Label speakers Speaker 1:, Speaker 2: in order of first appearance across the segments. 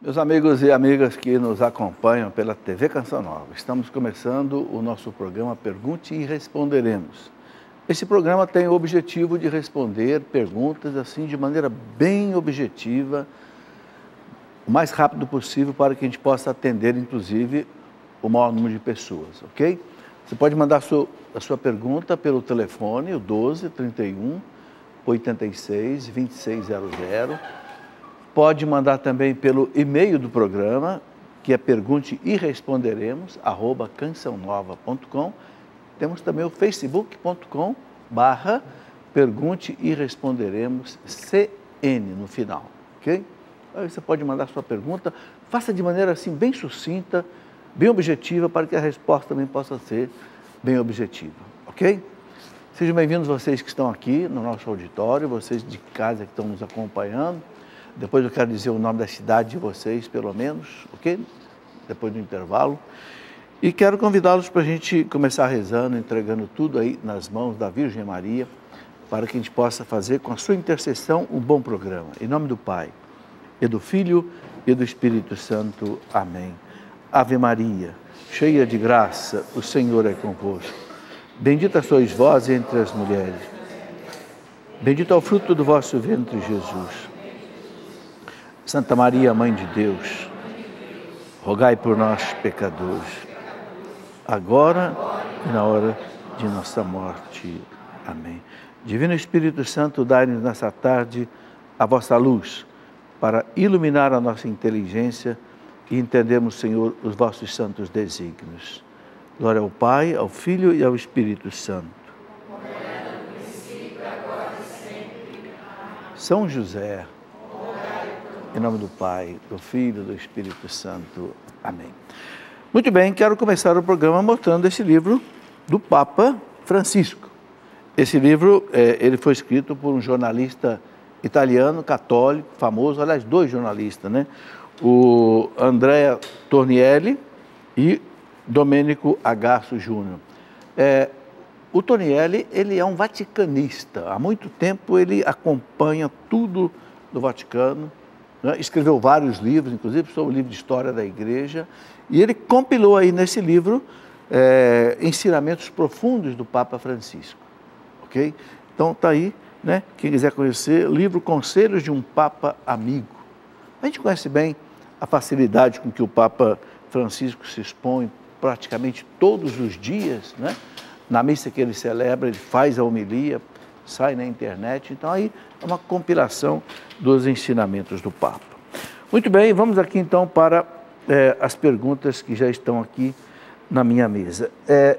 Speaker 1: Meus amigos e amigas que nos acompanham pela TV Canção Nova, estamos começando o nosso programa Pergunte e Responderemos. Esse programa tem o objetivo de responder perguntas assim de maneira bem objetiva, o mais rápido possível para que a gente possa atender, inclusive, o maior número de pessoas, ok? Você pode mandar a sua pergunta pelo telefone, o 12 31 86 2600. Pode mandar também pelo e-mail do programa, que é pergunte e responderemos, @cançãonova.com. Temos também o facebook.com/pergunte e responderemos CN no final, ok? Aí você pode mandar sua pergunta, faça de maneira assim bem sucinta, bem objetiva, para que a resposta também possa ser bem objetiva, ok? Sejam bem-vindos vocês que estão aqui no nosso auditório, vocês de casa que estão nos acompanhando. Depois eu quero dizer o nome da cidade de vocês, pelo menos, ok? Depois do intervalo. E quero convidá-los para a gente começar rezando, entregando tudo aí nas mãos da Virgem Maria, para que a gente possa fazer com a sua intercessão um bom programa. Em nome do Pai, e do Filho, e do Espírito Santo. Amém. Ave Maria, cheia de graça, o Senhor é convosco. Bendita sois vós entre as mulheres. Bendito é o fruto do vosso ventre, Jesus. Santa Maria, Mãe de Deus, rogai por nós, pecadores, agora e na hora de nossa morte. Amém. Divino Espírito Santo, dai-nos nessa tarde a vossa luz, para iluminar a nossa inteligência e entendermos, Senhor, os vossos santos desígnios. Glória ao Pai, ao Filho e ao Espírito Santo. São José, em nome do Pai, do Filho e do Espírito Santo. Amém. Muito bem, quero começar o programa mostrando esse livro do Papa Francisco. Esse livro, ele foi escrito por um jornalista italiano, católico, famoso, aliás, dois jornalistas, né? O Andrea Tornielli e Domênico Agasso Júnior. O Tornielli, ele é um vaticanista. Há muito tempo ele acompanha tudo do Vaticano, né? Escreveu vários livros, inclusive sobre o livro de História da Igreja, e ele compilou aí nesse livro ensinamentos profundos do Papa Francisco, ok? Então está aí, né? Quem quiser conhecer, livro Conselhos de um Papa Amigo. A gente conhece bem a facilidade com que o Papa Francisco se expõe praticamente todos os dias, né? Na missa que ele celebra, ele faz a homilia, sai na internet, então aí é uma compilação dos ensinamentos do Papa. Muito bem, vamos aqui então para as perguntas que já estão aqui na minha mesa.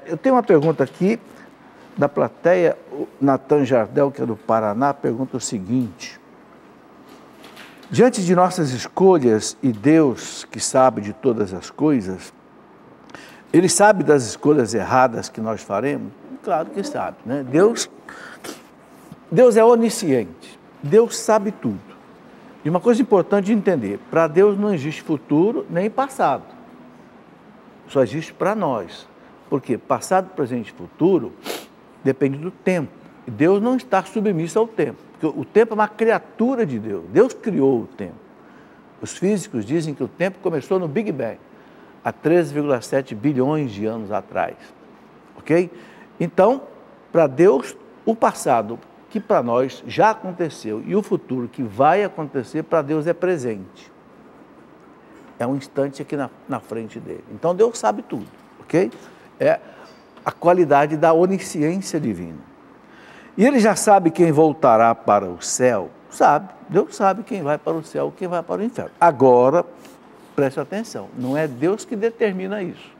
Speaker 1: Eu tenho uma pergunta aqui da plateia, o Natan Jardel, que é do Paraná, pergunta o seguinte: diante de nossas escolhas e Deus, que sabe de todas as coisas, Ele sabe das escolhas erradas que nós faremos? Claro que sabe, né? Deus é onisciente, Deus sabe tudo. E uma coisa importante de entender, para Deus não existe futuro nem passado, só existe para nós. Por quê? Passado, presente e futuro depende do tempo. E Deus não está submisso ao tempo, porque o tempo é uma criatura de Deus, Deus criou o tempo. Os físicos dizem que o tempo começou no Big Bang, há 13,7 bilhões de anos atrás, ok? Então, para Deus, o passado, que para nós já aconteceu, e o futuro que vai acontecer, para Deus é presente. É um instante aqui na frente dele. Então, Deus sabe tudo, ok? É a qualidade da onisciência divina. E Ele já sabe quem voltará para o céu? Sabe. Deus sabe quem vai para o céu, quem vai para o inferno. Agora, preste atenção, não é Deus que determina isso.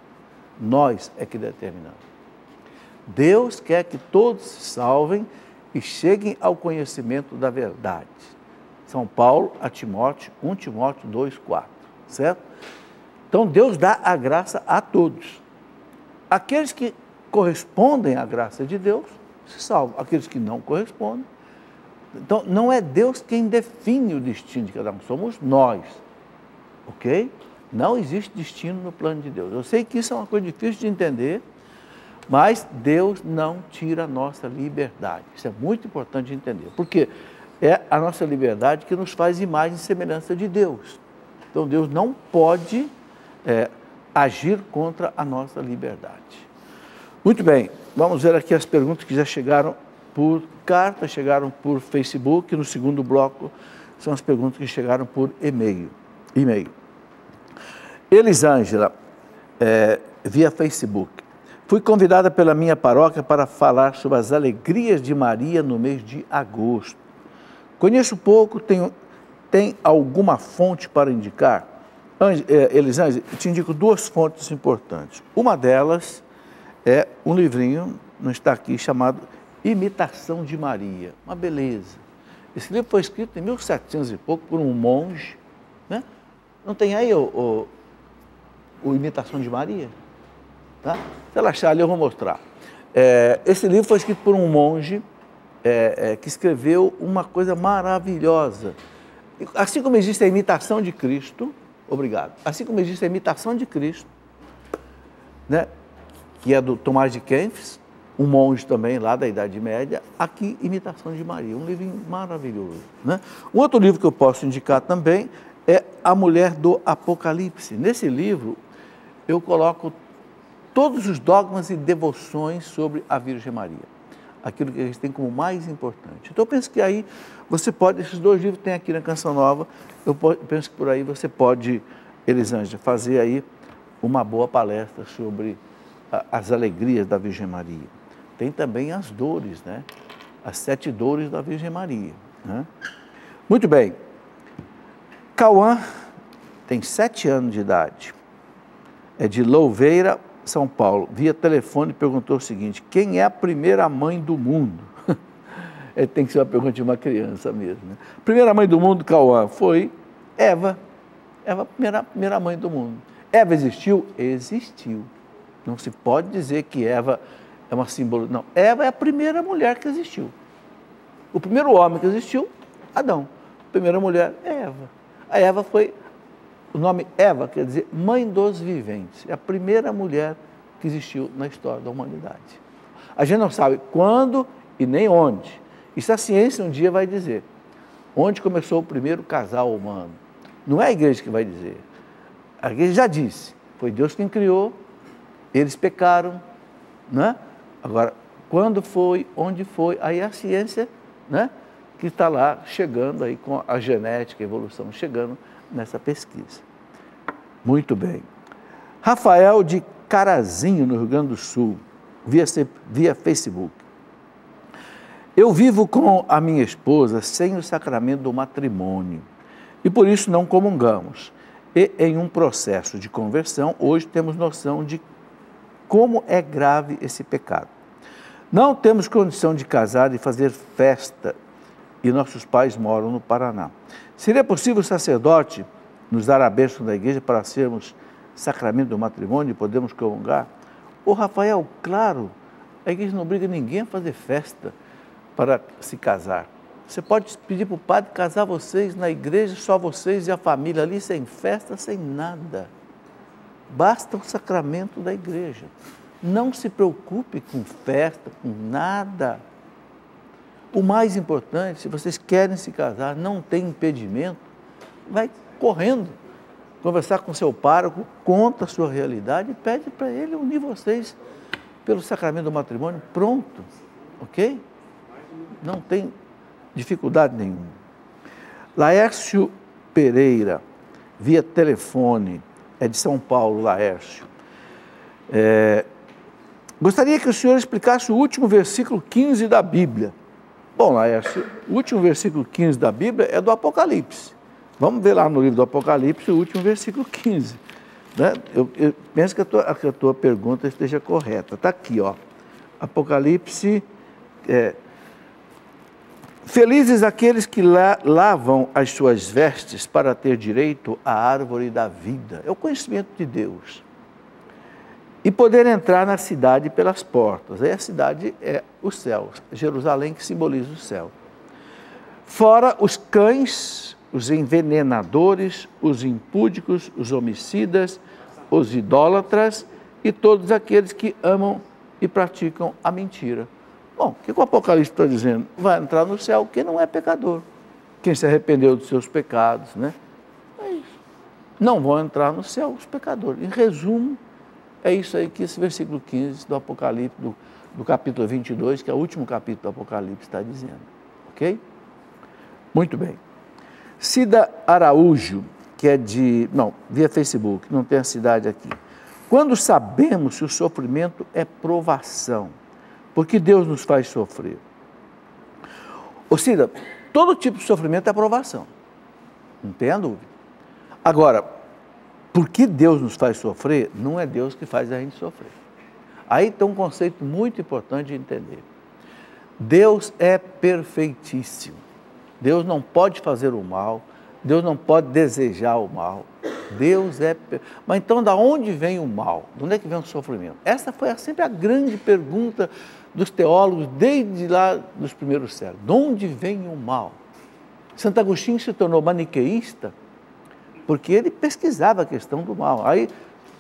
Speaker 1: Nós é que determinamos. Deus quer que todos se salvem e cheguem ao conhecimento da verdade. São Paulo a Timóteo, 1 Timóteo 2,4, certo? Então Deus dá a graça a todos. Aqueles que correspondem à graça de Deus se salvam. Aqueles que não correspondem. Então não é Deus quem define o destino de cada um, somos nós, ok? Não existe destino no plano de Deus. Eu sei que isso é uma coisa difícil de entender, mas Deus não tira a nossa liberdade. Isso é muito importante de entender, porque é a nossa liberdade que nos faz imagem e semelhança de Deus. Então Deus não pode agir contra a nossa liberdade. Muito bem, vamos ver aqui as perguntas que já chegaram por carta, chegaram por Facebook. No segundo bloco são as perguntas que chegaram por e-mail. Elisângela, via Facebook. Fui convidada pela minha paróquia para falar sobre as alegrias de Maria no mês de agosto. Conheço pouco, tem alguma fonte para indicar? Elisângela, te indico duas fontes importantes. Uma delas é um livrinho, não está aqui, chamado Imitação de Maria. Uma beleza. Esse livro foi escrito em 1700 e pouco por um monge, né? Não tem aí o Imitação de Maria? Tá? Se ela achar ali, eu vou mostrar. Esse livro foi escrito por um monge que escreveu uma coisa maravilhosa. Assim como existe a imitação de Cristo, obrigado, assim como existe a imitação de Cristo, né, que é do Tomás de Kempis, um monge também lá da Idade Média, aqui, Imitação de Maria, um livro maravilhoso. Né? Um outro livro que eu posso indicar também é A Mulher do Apocalipse. Nesse livro, eu coloco todos os dogmas e devoções sobre a Virgem Maria, aquilo que a gente tem como mais importante. Então, eu penso que aí você pode, esses dois livros tem aqui na Canção Nova, eu penso que por aí você pode, Elisângela, fazer aí uma boa palestra sobre as alegrias da Virgem Maria. Tem também as dores, né? As 7 dores da Virgem Maria. Né? Muito bem. Cauã tem 7 anos de idade, é de Louveira, São Paulo, via telefone, perguntou o seguinte: quem é a primeira mãe do mundo? Tem que ser uma pergunta de uma criança mesmo. Né? A primeira mãe do mundo, Cauã, foi Eva. Eva, a primeira mãe do mundo. Eva existiu? Existiu. Não se pode dizer que Eva é uma símbolo. Não, Eva é a primeira mulher que existiu. O primeiro homem que existiu, Adão. A primeira mulher é Eva. A Eva foi... O nome Eva quer dizer mãe dos viventes. É a primeira mulher que existiu na história da humanidade. A gente não sabe quando e nem onde. Isso a ciência um dia vai dizer. Onde começou o primeiro casal humano? Não é a igreja que vai dizer. A igreja já disse. Foi Deus quem criou, eles pecaram, né? Agora, quando foi, onde foi, aí a ciência, né? Que está lá chegando aí com a genética, a evolução, chegando nessa pesquisa. Muito bem. Rafael de Carazinho, no Rio Grande do Sul, via Facebook. Eu vivo com a minha esposa sem o sacramento do matrimônio e por isso não comungamos. E em um processo de conversão, hoje temos noção de como é grave esse pecado. Não temos condição de casar e fazer festa e nossos pais moram no Paraná. Seria possível o sacerdote nos dar a bênção da igreja para sermos sacramento do matrimônio e podemos comungar? Ô Rafael, claro, a igreja não obriga ninguém a fazer festa para se casar. Você pode pedir para o padre casar vocês na igreja, só vocês e a família ali, sem festa, sem nada. Basta o sacramento da igreja. Não se preocupe com festa, com nada. O mais importante, se vocês querem se casar, não tem impedimento, vai correndo, conversar com seu pároco, conta a sua realidade e pede para ele unir vocês pelo sacramento do matrimônio, pronto, ok? Não tem dificuldade nenhuma. Laércio Pereira, via telefone, é de São Paulo, Laércio. Gostaria que o senhor explicasse o último versículo 15 da Bíblia. Bom, Laércio, o último versículo 15 da Bíblia é do Apocalipse. Vamos ver lá no livro do Apocalipse o último versículo 15. Né? Eu penso que a tua pergunta esteja correta. Está aqui, ó. Apocalipse. Felizes aqueles que lavam as suas vestes para ter direito à árvore da vida. É o conhecimento de Deus. E poder entrar na cidade pelas portas. Aí a cidade é o céu, Jerusalém, que simboliza o céu. Fora os cães, os envenenadores, os impúdicos, os homicidas, os idólatras e todos aqueles que amam e praticam a mentira. Bom, o que o Apocalipse está dizendo? Vai entrar no céu quem não é pecador, quem se arrependeu dos seus pecados, né? É isso. não vão entrar no céu os pecadores. Em resumo, é isso aí que esse versículo 15 do Apocalipse, do capítulo 22, que é o último capítulo do Apocalipse, está dizendo. Ok? Muito bem. Cida Araújo, que é via Facebook, não tem a cidade aqui. Quando sabemos que o sofrimento é provação, porque Deus nos faz sofrer? Ô Cida, todo tipo de sofrimento é provação, não tenha dúvida. Agora, por que Deus nos faz sofrer? Não é Deus que faz a gente sofrer. Aí tem um conceito muito importante de entender. Deus é perfeitíssimo. Deus não pode fazer o mal, Deus não pode desejar o mal. Deus é... Mas então, da onde vem o mal? De onde é que vem o sofrimento? Essa foi sempre a grande pergunta dos teólogos desde lá dos primeiros séculos. De onde vem o mal? Santo Agostinho se tornou maniqueísta porque ele pesquisava a questão do mal. Aí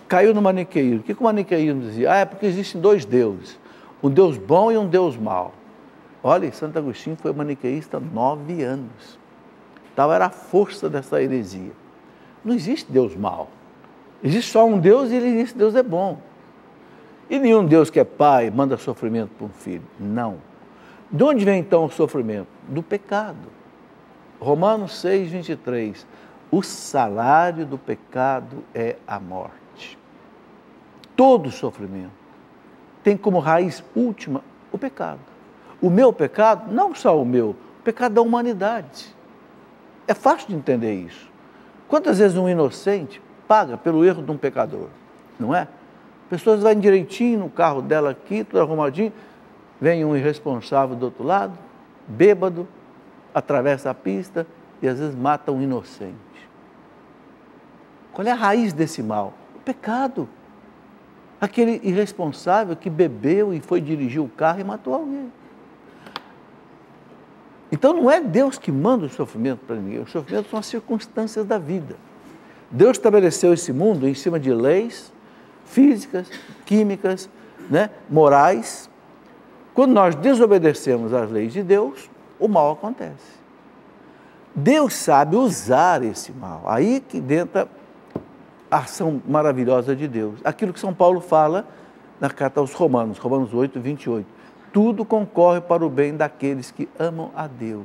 Speaker 1: caiu no maniqueísmo. O que o maniqueísmo dizia? É porque existem dois deuses, um Deus bom e um Deus mau. Olha, Santo Agostinho foi maniqueísta há 9 anos. Tal era a força dessa heresia. Não existe Deus mau. Existe só um Deus e ele diz que Deus é bom. E nenhum Deus que é pai manda sofrimento para um filho. Não. De onde vem então o sofrimento? Do pecado. Romanos 6, 23. O salário do pecado é a morte. Todo sofrimento tem como raiz última o pecado. O meu pecado, não só o meu, o pecado da humanidade. É fácil de entender isso. Quantas vezes um inocente paga pelo erro de um pecador? Não é? Pessoas vão direitinho no carro dela aqui, tudo arrumadinho, vem um irresponsável do outro lado, bêbado, atravessa a pista e às vezes mata um inocente. Qual é a raiz desse mal? O pecado. Aquele irresponsável que bebeu e foi dirigir o carro e matou alguém. Então não é Deus que manda o sofrimento para ninguém, o sofrimento são as circunstâncias da vida. Deus estabeleceu esse mundo em cima de leis físicas, químicas, morais. Quando nós desobedecemos às leis de Deus, o mal acontece. Deus sabe usar esse mal, aí que entra a ação maravilhosa de Deus. Aquilo que São Paulo fala na carta aos Romanos, Romanos 8, 28. Tudo concorre para o bem daqueles que amam a Deus.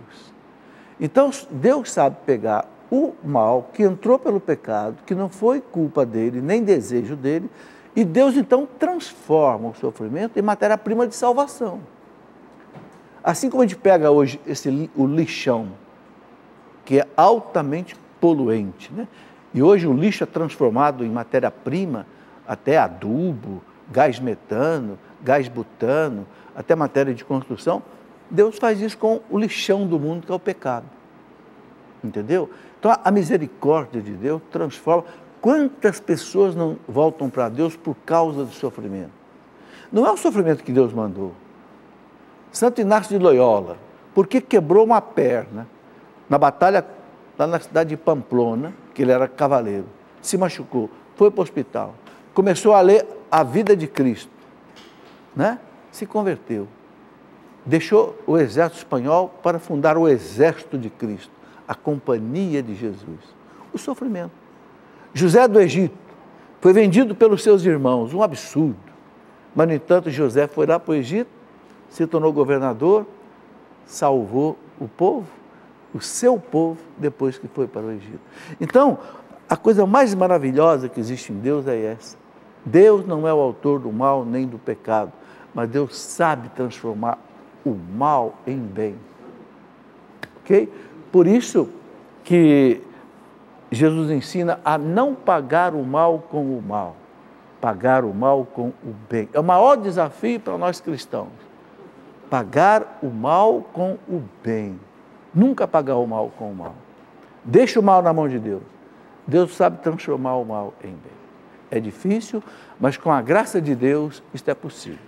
Speaker 1: Então, Deus sabe pegar o mal que entrou pelo pecado, que não foi culpa dele, nem desejo dele, e Deus então transforma o sofrimento em matéria-prima de salvação. Assim como a gente pega hoje o lixão, que é altamente poluente, e hoje o lixo é transformado em matéria-prima, até adubo, gás metano, gás butano, até matéria de construção. Deus faz isso com o lixão do mundo, que é o pecado. Entendeu? Então a misericórdia de Deus transforma. Quantas pessoas não voltam para Deus por causa do sofrimento? Não é o sofrimento que Deus mandou. Santo Inácio de Loyola, porque quebrou uma perna na batalha lá na cidade de Pamplona, que ele era cavaleiro, se machucou, foi para o hospital, começou a ler a vida de Cristo, se converteu, deixou o exército espanhol para fundar o exército de Cristo, a companhia de Jesus. O sofrimento. José do Egito foi vendido pelos seus irmãos, um absurdo, mas no entanto José foi lá para o Egito, se tornou governador, salvou o povo, o seu povo, depois que foi para o Egito. Então, a coisa mais maravilhosa que existe em Deus é essa. Deus não é o autor do mal nem do pecado, mas Deus sabe transformar o mal em bem. Ok? Por isso que Jesus ensina a não pagar o mal com o mal, pagar o mal com o bem. É o maior desafio para nós cristãos. Pagar o mal com o bem. Nunca pagar o mal com o mal. Deixa o mal na mão de Deus. Deus sabe transformar o mal em bem. É difícil, mas com a graça de Deus isto é possível.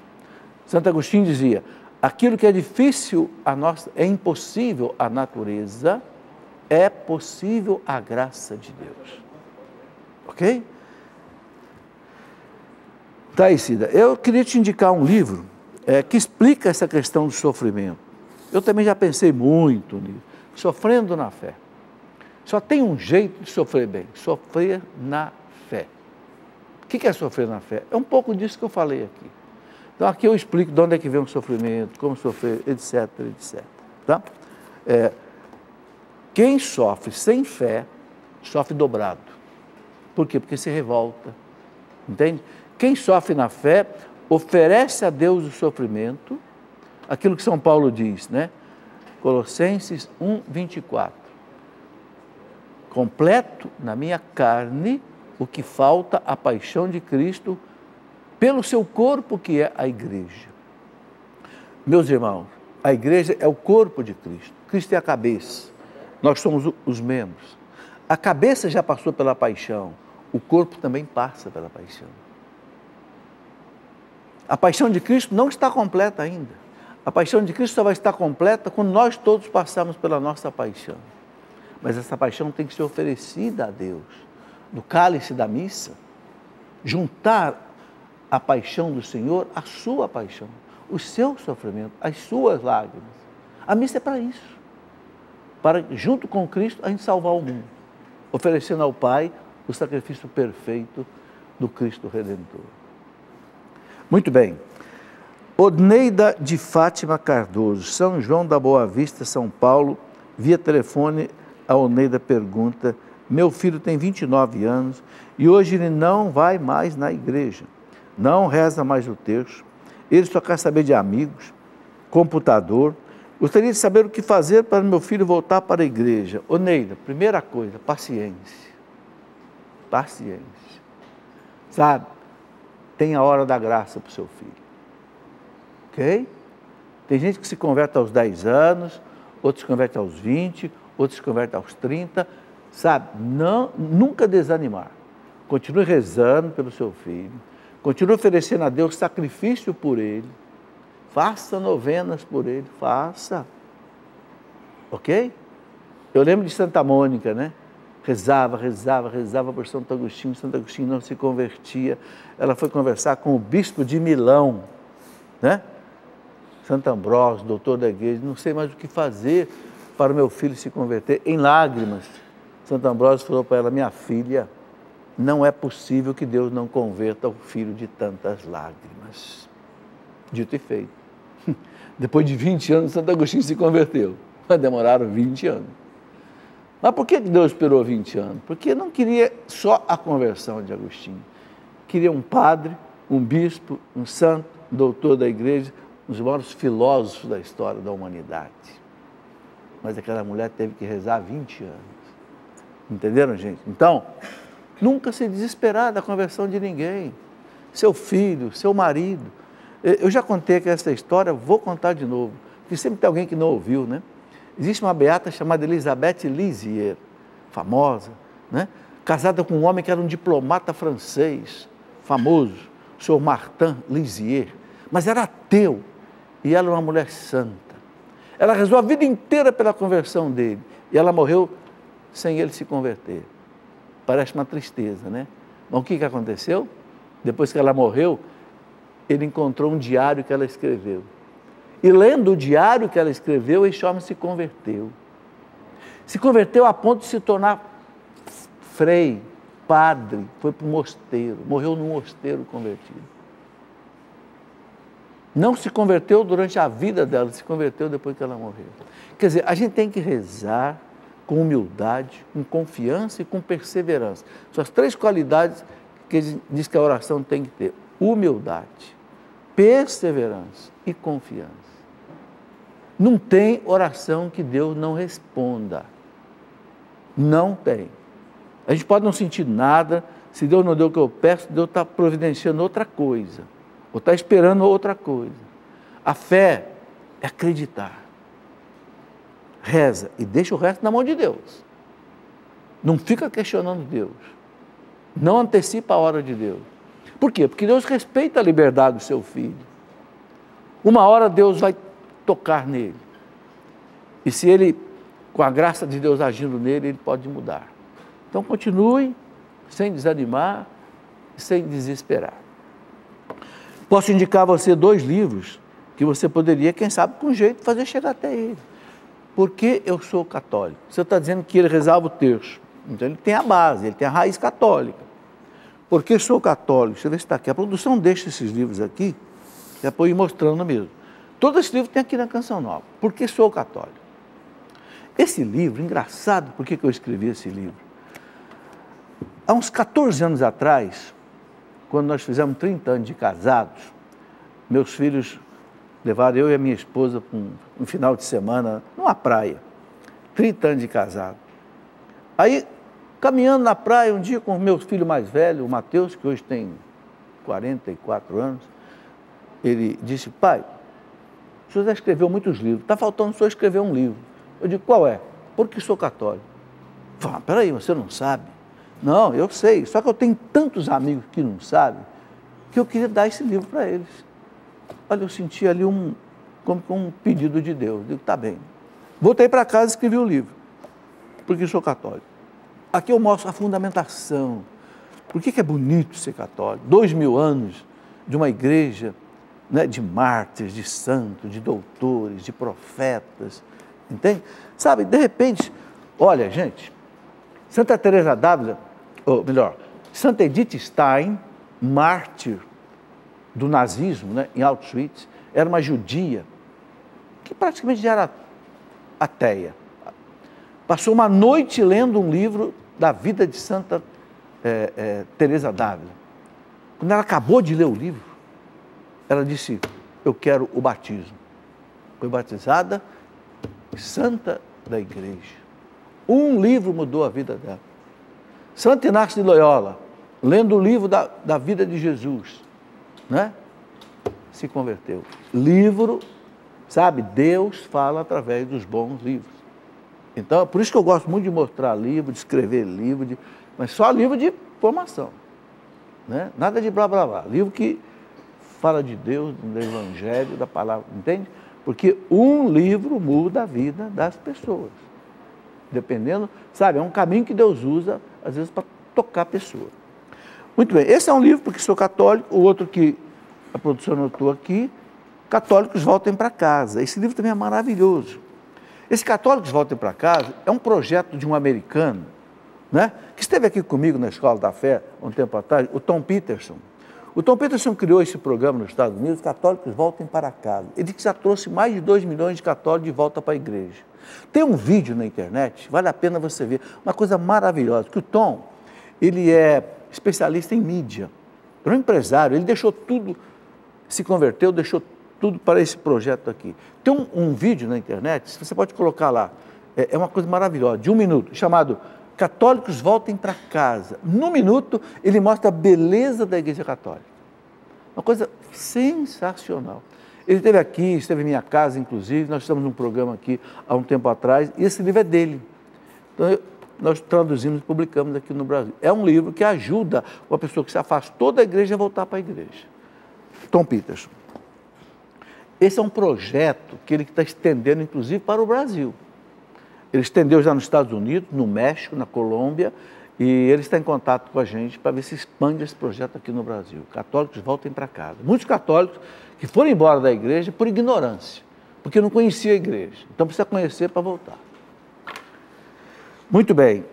Speaker 1: Santo Agostinho dizia, aquilo que é difícil é impossível à natureza, é possível à graça de Deus. Ok? Tá aí, Cida. Eu queria te indicar um livro que explica essa questão do sofrimento. Eu também já pensei muito nisso. Sofrendo na Fé. Só tem um jeito de sofrer bem, sofrer na fé. O que é sofrer na fé? É um pouco disso que eu falei aqui. Então aqui eu explico de onde é que vem o sofrimento, como sofrer, etc, etc. Tá? Quem sofre sem fé, sofre dobrado. Por quê? Porque se revolta. Entende? Quem sofre na fé, oferece a Deus o sofrimento, aquilo que São Paulo diz, né? Colossenses 1:24. Completo na minha carne o que falta a paixão de Cristo pelo seu corpo, que é a igreja. Meus irmãos, a igreja é o corpo de Cristo. Cristo é a cabeça. Nós somos os membros. A cabeça já passou pela paixão. O corpo também passa pela paixão. A paixão de Cristo não está completa ainda. A paixão de Cristo só vai estar completa quando nós todos passarmos pela nossa paixão. Mas essa paixão tem que ser oferecida a Deus. No cálice da missa, juntar a paixão do Senhor à sua paixão, o seu sofrimento, as suas lágrimas. A missa é para isso. Para, junto com Cristo, a gente salvar o mundo. Oferecendo ao Pai o sacrifício perfeito do Cristo Redentor. Muito bem. Oneida de Fátima Cardoso, São João da Boa Vista, São Paulo, via telefone, a Oneida pergunta: meu filho tem 29 anos e hoje ele não vai mais na igreja, não reza mais o terço, ele só quer saber de amigos, computador. Gostaria de saber o que fazer para meu filho voltar para a igreja. Oneida, primeira coisa, paciência. Paciência. Sabe? Tem a hora da graça para o seu filho. Ok? Tem gente que se converte aos 10 anos, outros se convertem aos 20, outros se convertem aos 30. Sabe? Não, nunca desanimar. Continue rezando pelo seu filho. Continue oferecendo a Deus sacrifício por ele. Faça novenas por ele, faça. Ok? Eu lembro de Santa Mônica, né? Rezava por Santo Agostinho não se convertia. Ela foi conversar com o bispo de Milão, né? Santo Ambrósio, doutor da igreja, não sei mais o que fazer para o meu filho se converter. Em lágrimas, Santo Ambrósio falou para ela: minha filha, não é possível que Deus não converta o filho de tantas lágrimas. Dito e feito. Depois de 20 anos, Santo Agostinho se converteu. Mas demoraram 20 anos. Mas por que Deus esperou 20 anos? Porque não queria só a conversão de Agostinho. Queria um padre, um bispo, um santo, doutor da igreja, um dos maiores filósofos da história da humanidade. Mas aquela mulher teve que rezar 20 anos. Entenderam, gente? Então, nunca se desesperar da conversão de ninguém. Seu filho, seu marido. Eu já contei aqui essa história, vou contar de novo, porque sempre tem alguém que não ouviu, né? Existe uma beata chamada Elisabeth Lisieux, famosa, né? Casada com um homem que era um diplomata francês, famoso, o senhor Martin Lisieux, mas era ateu, e ela era uma mulher santa. Ela rezou a vida inteira pela conversão dele, e ela morreu sem ele se converter. Parece uma tristeza, né? Mas o que aconteceu? Depois que ela morreu, ele encontrou um diário que ela escreveu. E lendo o diário que ela escreveu, esse homem se converteu. Se converteu a ponto de se tornar frei, padre, foi para o mosteiro, morreu num mosteiro convertido. Não se converteu durante a vida dela, se converteu depois que ela morreu. Quer dizer, a gente tem que rezar com humildade, com confiança e com perseverança. São as 3 qualidades que diz que a oração tem que ter: humildade, perseverança e confiança. Não tem oração que Deus não responda. Não tem. A gente pode não sentir nada, se Deus não deu o que eu peço, Deus está providenciando outra coisa, ou está esperando outra coisa. A fé é acreditar. Reza e deixa o resto na mão de Deus. Não fica questionando Deus. Não antecipa a hora de Deus. Por quê? Porque Deus respeita a liberdade do seu filho. Uma hora Deus vai tocar nele. E se ele, com a graça de Deus agindo nele, ele pode mudar. Então continue sem desanimar, sem desesperar. Posso indicar a você 2 livros que você poderia, quem sabe, com jeito, fazer chegar até ele. por que eu sou católico? Você está dizendo que ele rezava o terço. Então ele tem a base, ele tem a raiz católica. Por que sou católico? Deixa eu ver se está aqui. A produção deixa esses livros aqui, é para eu ir mostrando mesmo. Todo esse livro tem aqui na Canção Nova. Por que sou católico? Esse livro, engraçado, por que eu escrevi esse livro? Há uns 14 anos atrás, quando nós fizemos 30 anos de casados, meus filhos levaram eu e a minha esposa para um final de semana numa praia. 30 anos de casado. Aí, caminhando na praia um dia com o meu filho mais velho, o Mateus, que hoje tem 44 anos, ele disse: pai, o senhor já escreveu muitos livros, está faltando só escrever um livro. Eu digo: qual é? Porque sou católico. Fala: peraí, você não sabe? Não, eu sei, só que eu tenho tantos amigos que não sabem, que eu queria dar esse livro para eles. Olha, eu senti ali como um pedido de Deus. Eu digo: tá bem. Voltei para casa e escrevi o livro, porque sou católico. Aqui eu mostro a fundamentação. Por que é bonito ser católico? 2000 anos de uma igreja, né, de mártires, de santos, de doutores, de profetas, entende? Sabe, de repente, olha, gente, Santa Teresa d'Ávila, ou melhor, Santa Edith Stein, mártir do nazismo, né, em Auschwitz, era uma judia que praticamente já era ateia. Passou uma noite lendo um livro da vida de Santa Teresa d'Ávila. Quando ela acabou de ler o livro, ela disse: eu quero o batismo. Foi batizada santa da igreja. Um livro mudou a vida dela. Santo Inácio de Loyola, lendo o livro da vida de Jesus, né? Se converteu. Livro, sabe, Deus fala através dos bons livros. Então, é por isso que eu gosto muito de mostrar livro, de escrever livro, mas só livro de formação, né? Nada de blá blá blá. Livro que fala de Deus, do Evangelho, da palavra, entende? Porque um livro muda a vida das pessoas. Dependendo, sabe, é um caminho que Deus usa, às vezes, para tocar a pessoa. Muito bem, esse é um livro porque sou católico, o outro que a produção anotou aqui, Católicos Voltem para Casa. Esse livro também é maravilhoso. Esse Católicos Voltem para Casa é um projeto de um americano, né, que esteve aqui comigo na Escola da Fé, um tempo atrás, o Tom Peterson. O Tom Peterson criou esse programa nos Estados Unidos, Católicos Voltem para Casa. Ele já trouxe mais de 2 milhões de católicos de volta para a igreja. Tem um vídeo na internet, vale a pena você ver, uma coisa maravilhosa, que o Tom, ele é especialista em mídia, é um empresário, ele deixou tudo, se converteu, deixou tudo para esse projeto aqui. Tem um vídeo na internet, você pode colocar lá, é uma coisa maravilhosa, de 1 minuto, chamado Católicos Voltem para Casa. No minuto, ele mostra a beleza da Igreja Católica. Uma coisa sensacional. Ele esteve aqui, esteve em minha casa, inclusive, nós estamos num programa aqui há um tempo atrás, e esse livro é dele. Então, nós traduzimos e publicamos aqui no Brasil. É um livro que ajuda uma pessoa que se afastou da igreja a voltar para a igreja. Tom Peterson. Esse é um projeto que ele está estendendo, inclusive, para o Brasil. Ele estendeu já nos Estados Unidos, no México, na Colômbia, e ele está em contato com a gente para ver se expande esse projeto aqui no Brasil. Católicos Voltem para Casa. Muitos católicos que foram embora da igreja por ignorância, porque não conhecia a igreja. Então precisa conhecer para voltar. Muito bem.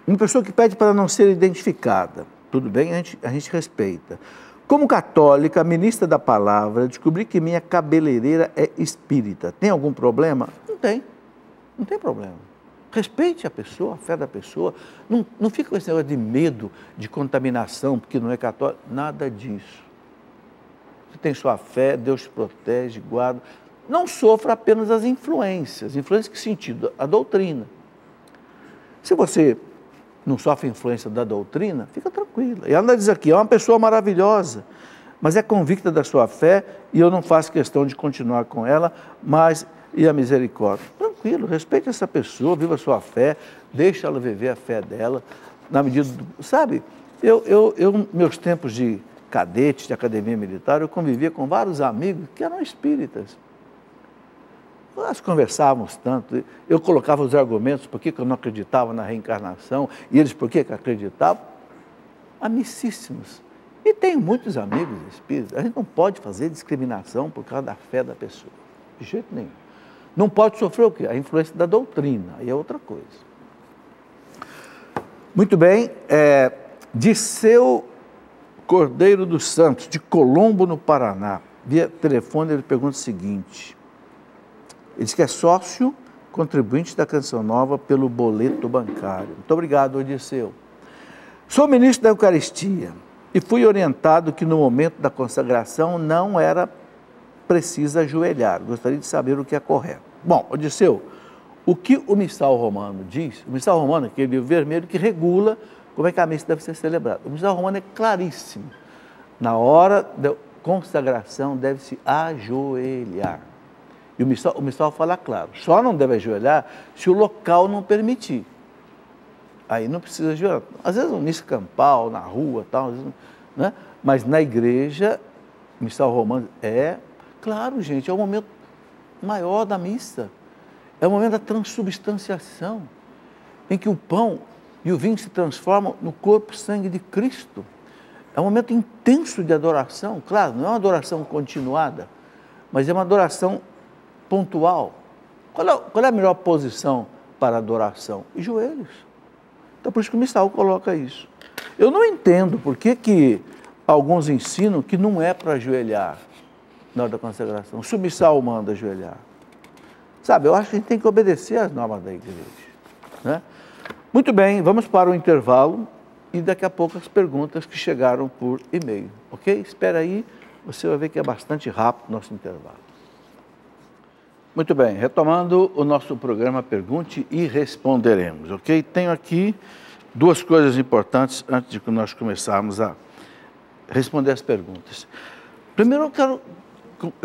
Speaker 1: Uma pessoa que pede para não ser identificada. Tudo bem, a gente respeita. Como católica, ministra da palavra, descobri que minha cabeleireira é espírita. Tem algum problema? Não tem problema. Respeite a pessoa, a fé da pessoa. Não fica com esse negócio de medo, de contaminação, porque não é católico. Nada disso. Você tem sua fé, Deus te protege, guarda. Não sofra apenas as influências. Influências que sentido? A doutrina. Se você não sofre influência da doutrina, fica tranquila. E ela diz aqui, é uma pessoa maravilhosa, mas é convicta da sua fé e eu não faço questão de continuar com ela, mas e a misericórdia? Tranquilo, respeite essa pessoa, viva a sua fé, deixa ela viver a fé dela, na medida do... Sabe, meus tempos de cadete, de academia militar, eu convivia com vários amigos que eram espíritas. Nós conversávamos tanto, eu colocava os argumentos por que eu não acreditava na reencarnação, e eles por que acreditavam. Amicíssimos. E tenho muitos amigos espíritas. A gente não pode fazer discriminação por causa da fé da pessoa, de jeito nenhum. Não pode sofrer o quê? A influência da doutrina, aí é outra coisa. Muito bem, Disseu Cordeiro dos Santos, de Colombo, no Paraná, via telefone, ele pergunta o seguinte, ele diz que é sócio contribuinte da Canção Nova pelo boleto bancário. Muito obrigado, Odisseu. Sou ministro da Eucaristia e fui orientado que no momento da consagração não era preciso ajoelhar. Gostaria de saber o que é correto. Bom, Odisseu, o que o Missal Romano diz, o Missal Romano é aquele livro vermelho que regula como é que a missa deve ser celebrada. O Missal Romano é claríssimo. Na hora da consagração deve-se ajoelhar. E o missal fala claro, só não deve ajoelhar se o local não permitir. Aí não precisa ajoelhar. Às vezes no missa campal, na rua, tal, né? Mas na igreja, o missal romano claro, gente, é o momento maior da missa. É o momento da transubstanciação, em que o pão e o vinho se transformam no corpo e sangue de Cristo. É um momento intenso de adoração, claro, não é uma adoração continuada, mas é uma adoração pontual. Qual é a melhor posição para adoração? Os joelhos. Então, por isso que o missal coloca isso. Eu não entendo por que alguns ensinam que não é para ajoelhar na hora da consagração. Se o missal manda ajoelhar. Sabe, eu acho que a gente tem que obedecer às normas da igreja, né? Muito bem, vamos para o intervalo e daqui a pouco as perguntas que chegaram por e-mail, ok? Espera aí, você vai ver que é bastante rápido o nosso intervalo. Muito bem, retomando o nosso programa Pergunte e Responderemos, ok? Tenho aqui duas coisas importantes antes de que nós começarmos a responder as perguntas. Primeiro, eu quero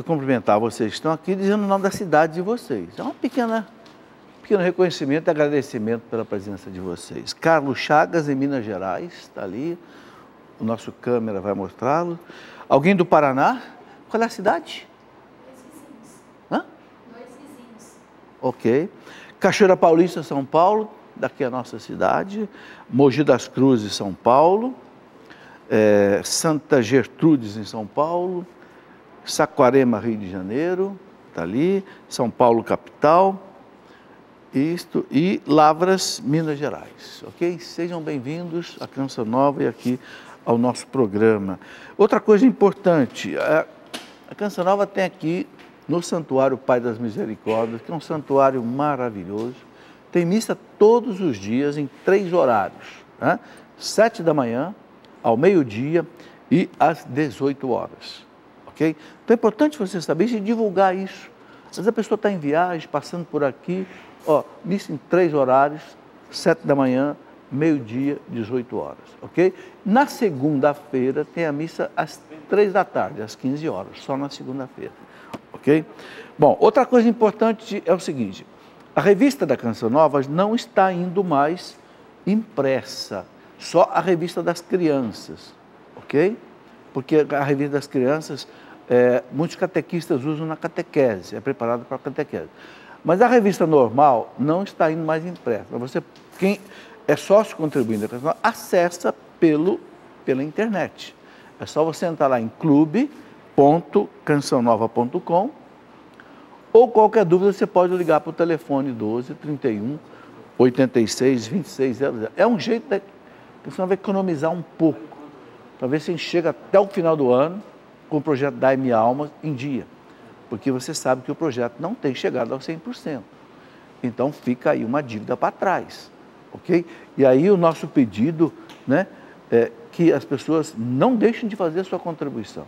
Speaker 1: cumprimentar vocês que estão aqui dizendo o nome da cidade de vocês. É um pequeno reconhecimento e agradecimento pela presença de vocês. Carlos Chagas, em Minas Gerais, está ali, o nosso câmera vai mostrá-lo. Alguém do Paraná? Qual é a cidade? Ok. Cachoeira Paulista, São Paulo, daqui a nossa cidade. Mogi das Cruzes, São Paulo. Santa Gertrudes, em São Paulo. Saquarema, Rio de Janeiro, está ali. São Paulo, capital. E Lavras, Minas Gerais. Ok? Sejam bem-vindos à Canção Nova e aqui ao nosso programa. Outra coisa importante, a Canção Nova tem aqui no Santuário Pai das Misericórdias, que é um santuário maravilhoso. Tem missa todos os dias em 3 horários, né? 7 da manhã, ao meio-dia e às 18 horas, ok? Então é importante você saber isso e divulgar isso. Às vezes a pessoa está em viagem, passando por aqui, missa em 3 horários, 7 da manhã, meio-dia, 18 horas, ok? Na segunda-feira tem a missa às 3 da tarde, às 15 horas, só na segunda-feira. Ok? Bom, outra coisa importante é o seguinte, a revista da Canção Nova não está indo mais impressa, só a revista das crianças, ok? Porque a revista das crianças, muitos catequistas usam na catequese, é preparado para a catequese. Mas a revista normal não está indo mais impressa. Quem é sócio contribuindo da Canção Nova, acessa pela internet. É só você entrar lá em clube.cançãonova.com ou qualquer dúvida você pode ligar para o telefone 12 31 86 26 00. É um jeito que você vai economizar um pouco, para ver se a gente chega até o final do ano com o projeto Dai-me Alma em dia, porque você sabe que o projeto não tem chegado aos 100%. Então fica aí uma dívida para trás, ok? E aí o nosso pedido, né, é que as pessoas não deixem de fazer a sua contribuição.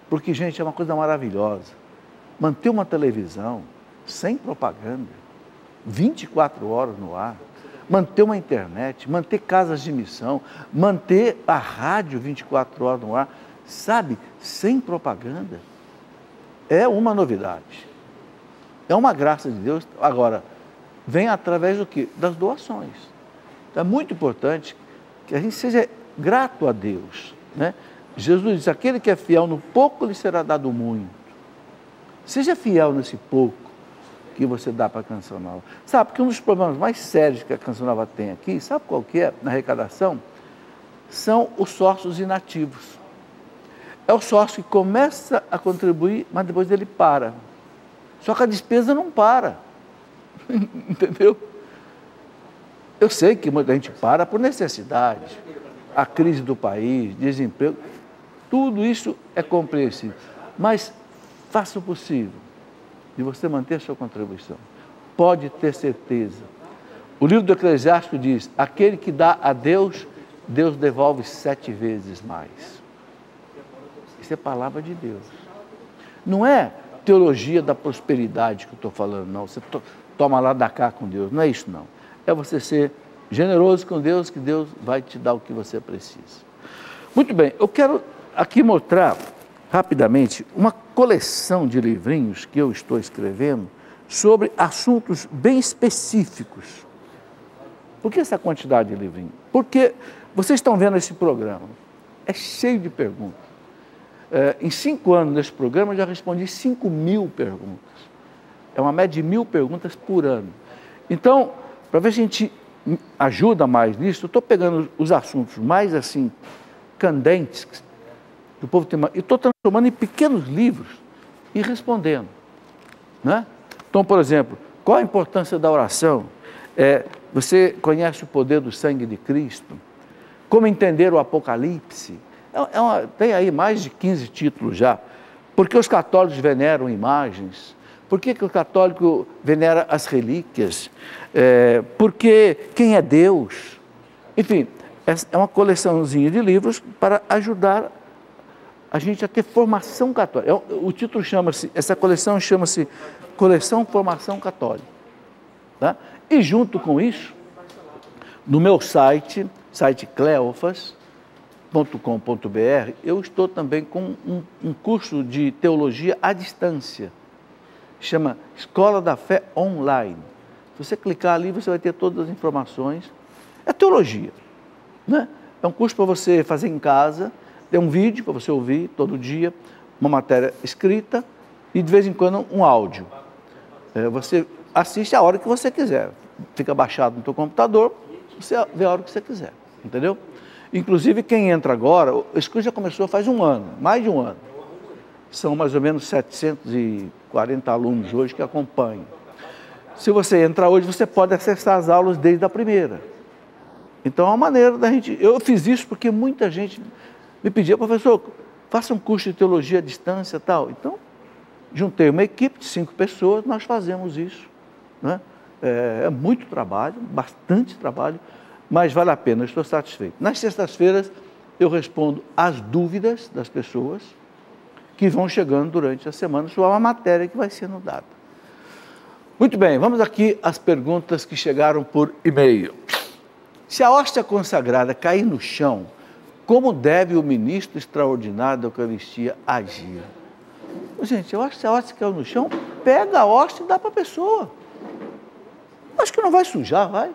Speaker 1: Porque, gente, é uma coisa maravilhosa. Manter uma televisão sem propaganda, 24 horas no ar, manter uma internet, manter casas de missão, manter a rádio 24 horas no ar, sabe, sem propaganda, é uma novidade. É uma graça de Deus. Agora, vem através do quê? Das doações. Então, é muito importante que a gente seja grato a Deus, né? Jesus diz, aquele que é fiel no pouco lhe será dado muito. Seja fiel nesse pouco que você dá para a Canção Nova. Sabe, porque um dos problemas mais sérios que a Canção Nova tem aqui, sabe qual que é na arrecadação? São os sócios inativos. É o sócio que começa a contribuir, mas depois ele para. Só que a despesa não para. Entendeu? Eu sei que muita gente para por necessidade. A crise do país, desemprego, tudo isso é compreensível. Mas faça o possível de você manter a sua contribuição. Pode ter certeza. O livro do Eclesiástico diz, aquele que dá a Deus, Deus devolve 7 vezes mais. Isso é palavra de Deus. Não é teologia da prosperidade que eu estou falando, não. Você toma lá da cá com Deus, não é isso não. É você ser generoso com Deus, que Deus vai te dar o que você precisa. Muito bem, eu quero aqui mostrar rapidamente uma coleção de livrinhos que eu estou escrevendo sobre assuntos bem específicos. Por que essa quantidade de livrinhos? Porque vocês estão vendo esse programa, é cheio de perguntas. Em 5 anos desse programa, eu já respondi 5.000 perguntas. É uma média de 1.000 perguntas por ano. Então, para ver se a gente ajuda mais nisso, eu estou pegando os assuntos mais assim, candentes, que o povo tem, e estou transformando em pequenos livros e respondendo. Né? Então, por exemplo, qual a importância da oração? Você conhece o poder do sangue de Cristo? Como entender o Apocalipse? Tem aí mais de 15 títulos já. Por que os católicos veneram imagens? Por que o católico venera as relíquias? Porque quem é Deus? Enfim, é uma coleçãozinha de livros para ajudar a gente a ter formação católica. O título essa coleção chama-se Coleção Formação Católica. Tá? E junto com isso, no meu site cleofas.com.br, eu estou também com um curso de teologia à distância. Chama Escola da Fé Online. Se você clicar ali, você vai ter todas as informações. É teologia, né? É um curso para você fazer em casa, tem um vídeo para você ouvir todo dia, uma matéria escrita e de vez em quando um áudio. Você assiste a hora que você quiser. Fica baixado no seu computador, você vê a hora que você quiser, entendeu? Inclusive, quem entra agora, esse curso já começou faz um ano, mais de um ano. São mais ou menos 740 alunos hoje que acompanham. Se você entrar hoje, você pode acessar as aulas desde a primeira. Então, é uma maneira da gente... Eu fiz isso porque muita gente me pedia, professor, faça um curso de teologia à distância e tal. Então, juntei uma equipe de 5 pessoas, nós fazemos isso. Né? É muito trabalho, bastante trabalho, mas vale a pena, eu estou satisfeito. Nas sextas-feiras, eu respondo às dúvidas das pessoas que vão chegando durante a semana sobre uma matéria que vai sendo dada. Muito bem, vamos aqui às perguntas que chegaram por e-mail. Se a hóstia consagrada cair no chão, como deve o ministro extraordinário da Eucaristia agir? Gente, eu acho que se a hóstia caiu no chão, pega a hóstia e dá para a pessoa. Acho que não vai sujar, vai?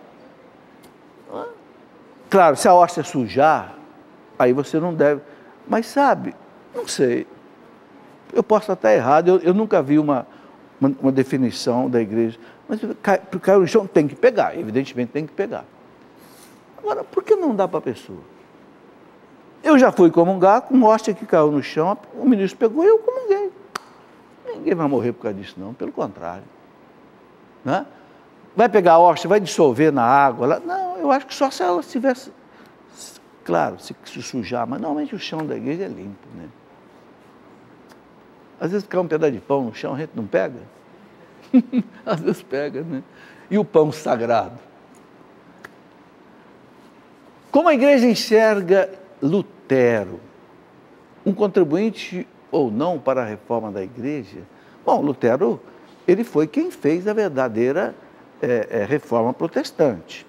Speaker 1: Claro, se a hóstia sujar, aí você não deve. Mas sabe, não sei, eu posso estar errado, eu nunca vi uma definição da igreja, mas para cair no chão tem que pegar, evidentemente tem que pegar. Agora, por que não dá para a pessoa? Eu já fui comungar com hóstia que caiu no chão, o ministro pegou e eu comunguei. Ninguém vai morrer por causa disso não, pelo contrário. Né? Vai pegar a hóstia, vai dissolver na água? Não, eu acho que só se ela estivesse, claro, se sujar, mas normalmente o chão da igreja é limpo, né? Às vezes cai um pedaço de pão no chão, a gente não pega? Às vezes pega, né? E o pão sagrado? Como a igreja enxerga Lutero? Um contribuinte ou não para a reforma da igreja? Bom, Lutero, ele foi quem fez a verdadeira reforma protestante.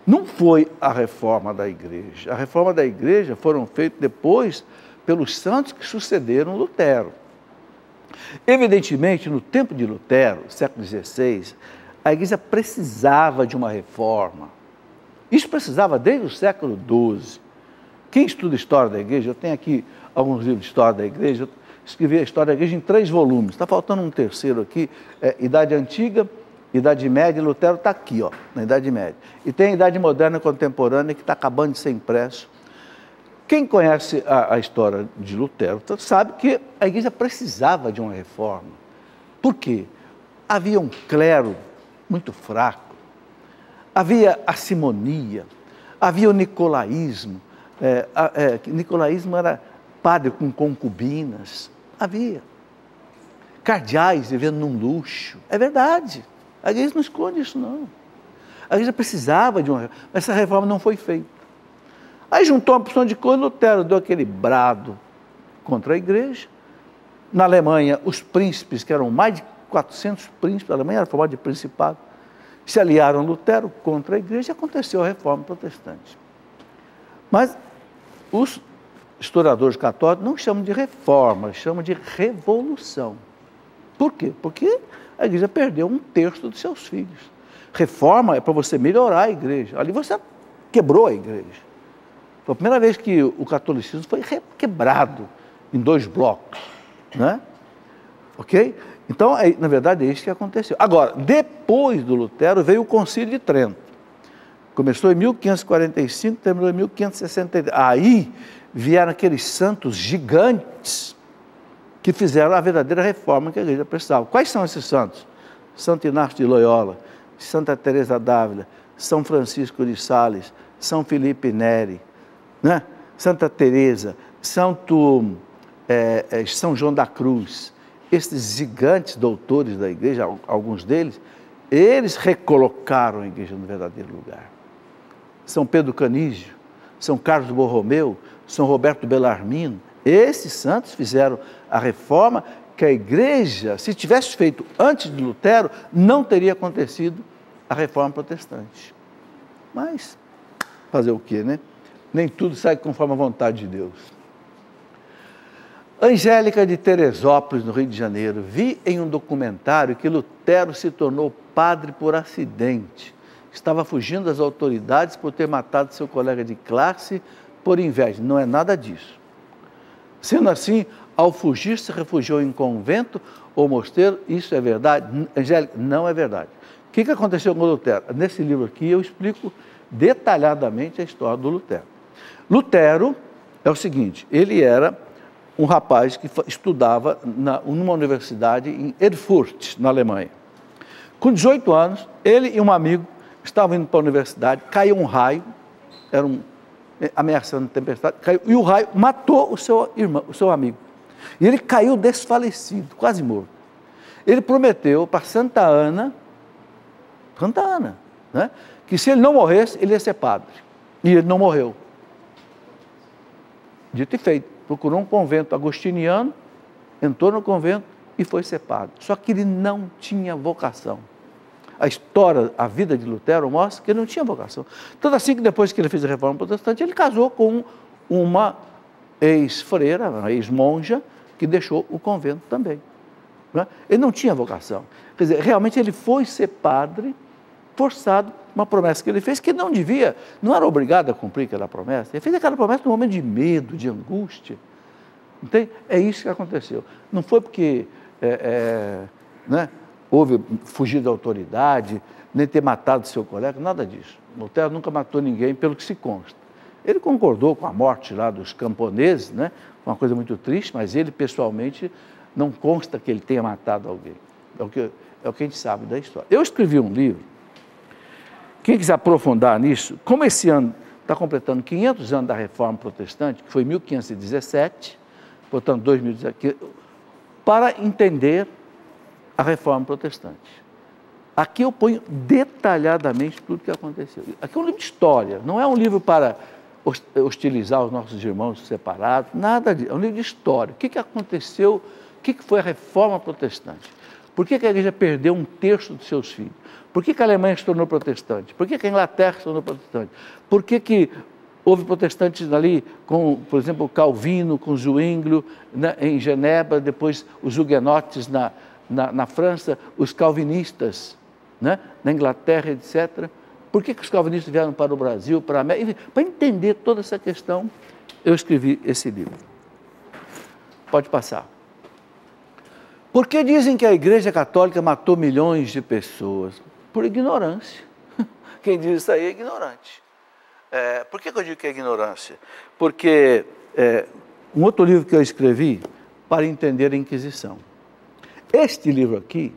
Speaker 1: Não foi a reforma da igreja. A reforma da igreja foram feitas depois pelos santos que sucederam Lutero. Evidentemente, no tempo de Lutero, século XVI, a igreja precisava de uma reforma. Isso precisava desde o século XII. Quem estuda a história da igreja, eu tenho aqui alguns livros de história da igreja, eu escrevi a história da igreja em 3 volumes, está faltando um terceiro aqui, Idade Antiga, Idade Média, e Lutero está aqui, ó, na Idade Média. E tem a Idade Moderna Contemporânea, que está acabando de ser impresso. Quem conhece a história de Lutero sabe que a igreja precisava de uma reforma. Por quê? havia um clero muito fraco, havia a simonia, havia o nicolaísmo. Nicolaísmo era padre com concubinas, havia cardeais vivendo num luxo. É verdade, a igreja não esconde isso não. A igreja precisava de uma reforma, mas essa reforma não foi feita. Aí juntou uma porção de coisa, Lutero deu aquele brado contra a igreja. Na Alemanha, os príncipes, que eram mais de 400 príncipes, a Alemanha era formada de principado, se aliaram a Lutero contra a igreja e aconteceu a reforma protestante. Mas os historiadores católicos não chamam de reforma, chamam de revolução. Por quê? Porque a igreja perdeu um terço dos seus filhos. Reforma é para você melhorar a igreja. Ali você quebrou a igreja. Foi a primeira vez que o catolicismo foi quebrado em 2 blocos, né? Ok? Então, na verdade, é isso que aconteceu. Agora, depois do Lutero, veio o Concílio de Trento. Começou em 1545, terminou em 1563. Aí vieram aqueles santos gigantes que fizeram a verdadeira reforma que a igreja precisava. Quais são esses santos? Santo Inácio de Loyola, Santa Teresa d'Ávila, São Francisco de Sales, São Felipe Neri, né? Santa Teresa, São João da Cruz. Esses gigantes doutores da igreja, alguns deles, eles recolocaram a igreja no verdadeiro lugar. São Pedro Canígio, São Carlos Borromeu, São Roberto Bellarmino, esses santos fizeram a reforma que a igreja, se tivesse feito antes de Lutero, não teria acontecido a reforma protestante. Mas, fazer o quê, né? Nem tudo sai conforme a vontade de Deus. Angélica de Teresópolis, no Rio de Janeiro, vi em um documentário que Lutero se tornou padre por acidente. Estava fugindo das autoridades por ter matado seu colega de classe por inveja. Não é nada disso. Sendo assim, ao fugir, se refugiou em convento ou mosteiro. Isso é verdade? Angélica, não é verdade. O que aconteceu com Lutero? Nesse livro aqui eu explico detalhadamente a história do Lutero. Lutero é o seguinte, ele era um rapaz que estudava numa universidade em Erfurt, na Alemanha. Com 18 anos, ele e um amigo estavam indo para a universidade, caiu um raio, ameaçando tempestade, caiu, e o raio matou o seu amigo. E ele caiu desfalecido, quase morto. Ele prometeu para Santa Ana, né, que se ele não morresse, ele ia ser padre. E ele não morreu. Dito e feito, procurou um convento agostiniano, entrou no convento e foi ser padre. Só que ele não tinha vocação. A história, a vida de Lutero mostra que ele não tinha vocação. Tanto assim que depois que ele fez a reforma protestante, ele casou com uma ex-freira, uma ex-monja, que deixou o convento também. Né? Ele não tinha vocação. Quer dizer, realmente ele foi ser padre forçado, uma promessa que ele fez, que não era obrigado a cumprir aquela promessa. Ele fez aquela promessa num momento de medo, de angústia. Entende? É isso que aconteceu. Não foi porque né, houve fugir da autoridade, nem ter matado seu colega, nada disso. Lutero nunca matou ninguém, pelo que se consta. Ele concordou com a morte lá dos camponeses, né? Uma coisa muito triste, mas ele pessoalmente não consta que ele tenha matado alguém. É o que a gente sabe da história. Eu escrevi um livro. Quem quiser aprofundar nisso, como esse ano está completando 500 anos da Reforma Protestante, que foi 1517, portanto 2017, para entender a Reforma Protestante. Aqui eu ponho detalhadamente tudo o que aconteceu. Aqui é um livro de história, não é um livro para hostilizar os nossos irmãos separados, nada disso, é um livro de história. O que aconteceu, o que foi a Reforma Protestante? Por que a igreja perdeu um terço dos seus filhos? Por que a Alemanha se tornou protestante? Por que a Inglaterra se tornou protestante? Por que houve protestantes ali, com, por exemplo, Calvino, com Zwinglio, em Genebra, depois os huguenotes na França, os calvinistas, né, na Inglaterra, etc. Por que os calvinistas vieram para o Brasil, para a América? Para entender toda essa questão, eu escrevi esse livro. Pode passar. Por que dizem que a Igreja Católica matou milhões de pessoas? Por ignorância. Quem diz isso aí é ignorante. Por que eu digo que é ignorância? Porque um outro livro que eu escrevi para entender a Inquisição. Este livro aqui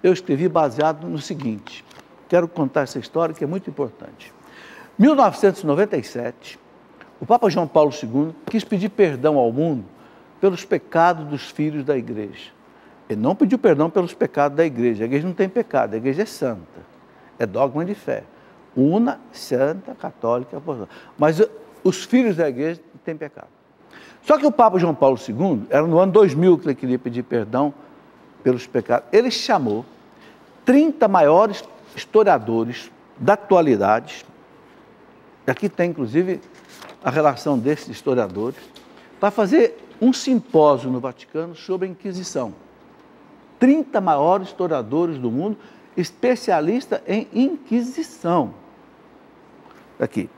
Speaker 1: eu escrevi baseado no seguinte. Quero contar essa história que é muito importante. 1997, o Papa João Paulo II quis pedir perdão ao mundo pelos pecados dos filhos da igreja. Ele não pediu perdão pelos pecados da igreja. A igreja não tem pecado, a igreja é santa. É dogma de fé. Una, santa, católica, apostólica. Mas os filhos da igreja têm pecado. Só que o Papa João Paulo II, era no ano 2000 que ele queria pedir perdão pelos pecados. Ele chamou 30 maiores historiadores da atualidade, aqui tem inclusive a relação desses historiadores, para fazer um simpósio no Vaticano sobre a Inquisição. 30 maiores historiadores do mundo, especialistas em Inquisição. Aqui.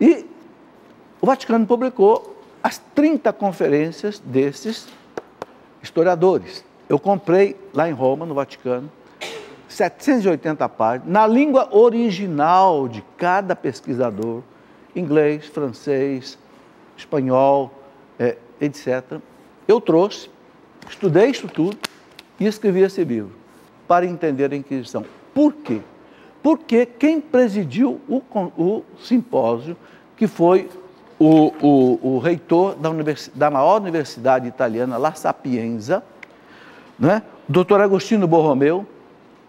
Speaker 1: E o Vaticano publicou as 30 conferências desses historiadores. Eu comprei lá em Roma, no Vaticano, 780 páginas, na língua original de cada pesquisador, inglês, francês, espanhol, etc. Eu trouxe, estudei isso tudo e escrevi esse livro, para entender a Inquisição. Por quê? Porque quem presidiu o simpósio, que foi o reitor da maior universidade italiana, La Sapienza, né? Dr. Agostino Borromeu,